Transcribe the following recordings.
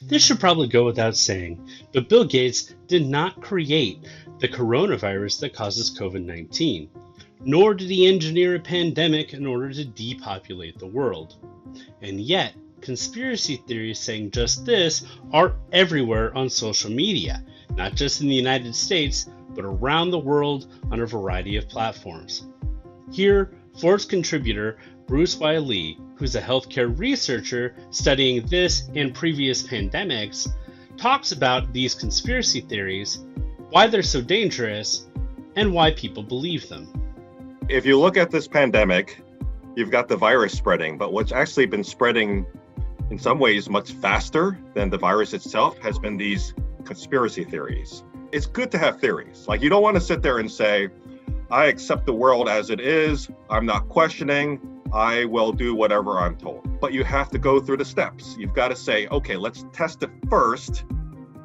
This should probably go without saying, but Bill Gates did not create the coronavirus that causes COVID-19, nor did he engineer a pandemic in order to depopulate the world. And yet, conspiracy theories saying just this are everywhere on social media, not just in the United States, but around the world on a variety of platforms. Here, Forbes contributor Bruce Y. Lee, who's a healthcare researcher studying this and previous pandemics, talks about these conspiracy theories, why they're so dangerous, and why people believe them. If you look at this pandemic, you've got the virus spreading, but what's actually been spreading in some ways much faster than the virus itself has been these conspiracy theories. It's good to have theories. Like, you don't want to sit there and say, I accept the world as it is, I'm not questioning, I will do whatever I'm told. But you have to go through the steps. You've got to say, okay, let's test it first,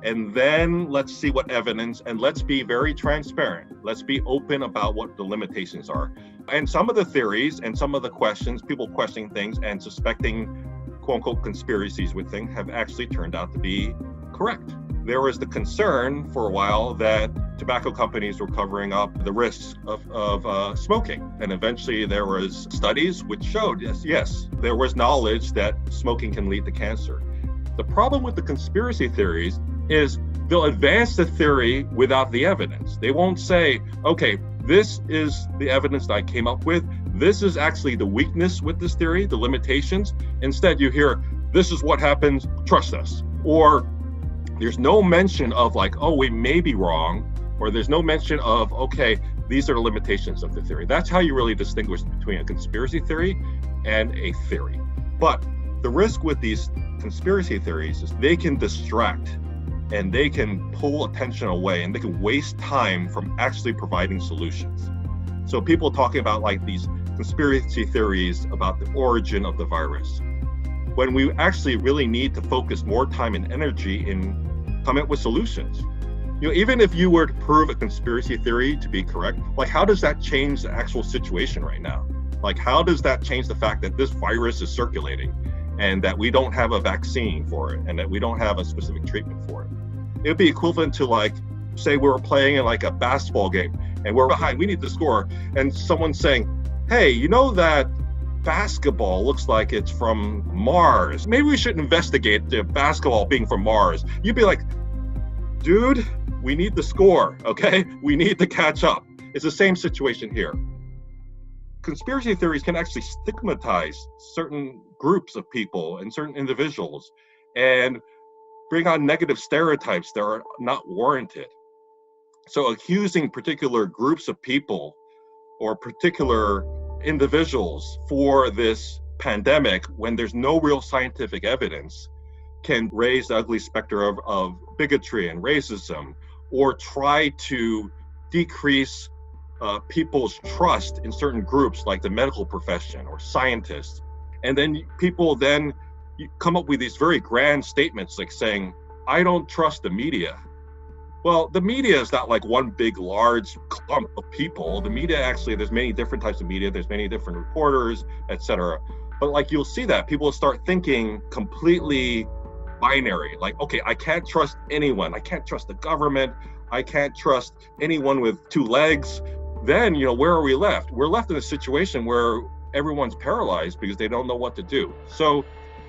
and then let's see what evidence, and let's be very transparent. Let's be open about what the limitations are. And some of the theories and some of the questions, people questioning things and suspecting quote unquote conspiracies with things have actually turned out to be correct. There was the concern for a while that tobacco companies were covering up the risks of smoking. And eventually there was studies which showed, yes, there was knowledge that smoking can lead to cancer. The problem with the conspiracy theories is they'll advance the theory without the evidence. They won't say, okay, this is the evidence that I came up with. This is actually the weakness with this theory, the limitations. Instead, you hear, this is what happens, trust us. Or there's no mention of like, oh, we may be wrong. Or there's no mention of, okay, these are the limitations of the theory. That's how you really distinguish between a conspiracy theory and a theory. But the risk with these conspiracy theories is they can distract and they can pull attention away and they can waste time from actually providing solutions. So people talking about like these conspiracy theories about the origin of the virus, when we actually really need to focus more time and energy in coming up with solutions. You know, even if you were to prove a conspiracy theory to be correct, like how does that change the actual situation right now? Like how does that change the fact that this virus is circulating and that we don't have a vaccine for it and that we don't have a specific treatment for it? It would be equivalent to like, say we were playing in like a basketball game and we're behind, we need to score. And someone's saying, hey, you know that basketball looks like it's from Mars. Maybe we should investigate the basketball being from Mars. You'd be like, dude, we need to score, okay? We need to catch up. It's the same situation here. Conspiracy theories can actually stigmatize certain groups of people and certain individuals and bring on negative stereotypes that are not warranted. So accusing particular groups of people or particular individuals for this pandemic when there's no real scientific evidence can raise the ugly specter of bigotry and racism, or try to decrease people's trust in certain groups like the medical profession or scientists. And then people then come up with these very grand statements like saying, I don't trust the media. Well, the media is not like one big, large clump of people. The media actually, there's many different types of media. There's many different reporters, etc. But like you'll see that people start thinking completely binary. Like, okay, I can't trust anyone. I can't trust the government. I can't trust anyone with two legs. Then, you know, where are we left? We're left in a situation where everyone's paralyzed because they don't know what to do. So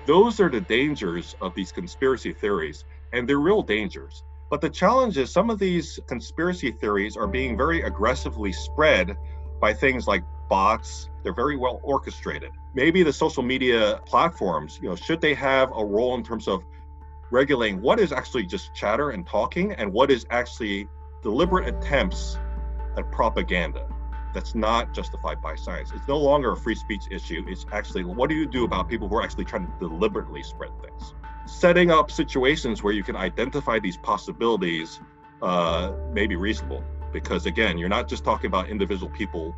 those are the dangers of these conspiracy theories, and they're real dangers. But the challenge is some of these conspiracy theories are being very aggressively spread by things like bots. They're very well orchestrated. Maybe the social media platforms, you know, should they have a role in terms of regulating what is actually just chatter and talking and what is actually deliberate attempts at propaganda that's not justified by science. It's no longer a free speech issue. It's actually, what do you do about people who are actually trying to deliberately spread things? Setting up situations where you can identify these possibilities may be reasonable, because again, you're not just talking about individual people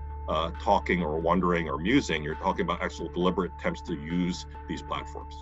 talking or wondering or musing, you're talking about actual deliberate attempts to use these platforms.